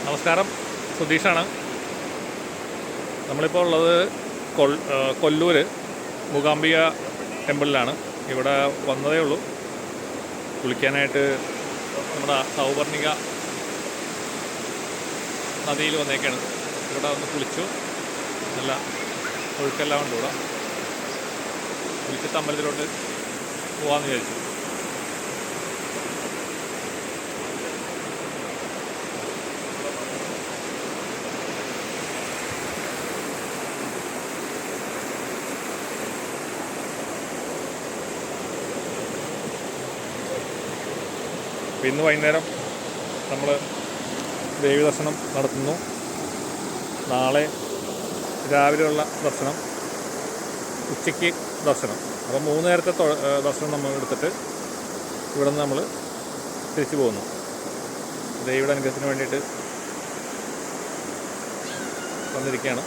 നമസ്കാരം, സുധീഷാണ്. നമ്മളിപ്പോൾ ഉള്ളത് കൊല്ലൂർ മൂകാംബിക ടെമ്പിളിലാണ്. ഇവിടെ വന്നതേ ഉള്ളൂ. കുളിക്കാനായിട്ട് നമ്മുടെ സൗവർണിക നദിയിൽ വന്നേക്കാണ്. ഇവിടെ വന്ന് കുളിച്ചു. നല്ല ഒഴുക്കെല്ലാം ഉണ്ട്. ഇവിടെ കുളിച്ചിട്ട് അമ്പലത്തിലോട്ട് പോകാമെന്ന് വിചാരിച്ചു. ഇന്ന് വൈകുന്നേരം നമ്മൾ ദേവി ദർശനം നടത്തുന്നു. നാളെ രാവിലെയുള്ള ദർശനം, ഉച്ചയ്ക്ക് ദർശനം. അപ്പോൾ 3 നേരത്തെ ദർശനം നമ്മൾ എടുത്തിട്ട് ഇവിടെ നിന്ന് നമ്മൾ തിരിച്ചു പോകുന്നു. ദേവിയുടെ അനുഗ്രഹത്തിന് വേണ്ടിയിട്ട് വന്നിരിക്കുകയാണ്.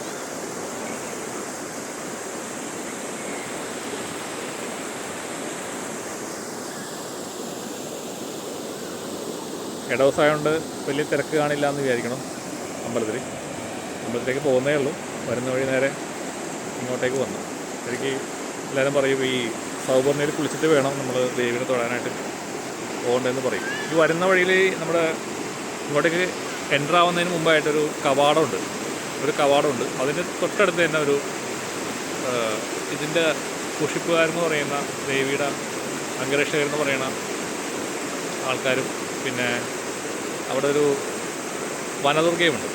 ഇടവസായതുകൊണ്ട് വലിയ തിരക്ക് കാണില്ല എന്ന് വിചാരിക്കണം. അമ്പലത്തിലേക്ക് പോകുന്നേ ഉള്ളൂ. വരുന്ന വഴി നേരെ ഇങ്ങോട്ടേക്ക് വന്നു. എനിക്ക് എല്ലാവരും പറയും ഈ സൗവർണ്ണയിൽ കുളിച്ചിട്ട് വേണം നമ്മൾ ദേവിനെ തൊഴാനായിട്ട് പോകേണ്ടതെന്ന് പറയും. ഈ വരുന്ന വഴിയിൽ നമ്മുടെ ഇങ്ങോട്ടേക്ക് എൻ്റർ ആവുന്നതിന് മുമ്പായിട്ടൊരു കവാടമുണ്ട്. അതിന് തൊട്ടടുത്ത് തന്നെ ഒരു ഇതിൻ്റെ സൂക്ഷിപ്പുകാരെന്ന് പറയുന്ന ദേവിയുടെ അംഗരക്ഷകരെന്ന് പറയുന്ന ആൾക്കാരും, പിന്നെ അവിടെ ഒരു വനദുർഗയുമുണ്ട്.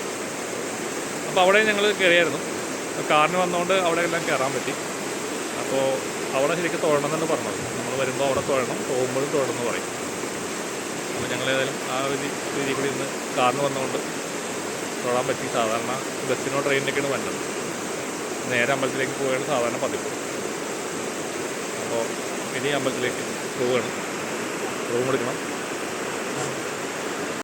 അപ്പോൾ അവിടെ ഞങ്ങൾ കയറിയായിരുന്നു. കാറിന് വന്നതുകൊണ്ട് അവിടെ എല്ലാം കയറാൻ പറ്റി. അപ്പോൾ അവിടെ ശരിക്കും തൊഴണമെന്നാണ് പറഞ്ഞത്. നമ്മൾ വരുമ്പോൾ അവിടെ തൊഴണം, പോകുമ്പോഴും തൊഴണം എന്ന് പറയും. അപ്പോൾ ഞങ്ങൾ ഏതായാലും ആ ഒരു രീതിയിൽ കൂടി ഇന്ന് കാറിന് വന്നതുകൊണ്ട് തൊഴാൻ പറ്റി. സാധാരണ ബസ്സിനോ ട്രെയിനിലേക്കാണ് വന്നത്. നേരെ അമ്പലത്തിലേക്ക് പോവുകയാണ് സാധാരണ പതിവ്. അപ്പോൾ ഇനി അമ്പലത്തിലേക്ക് പോവുകയാണ്. റൂം എടുക്കണം.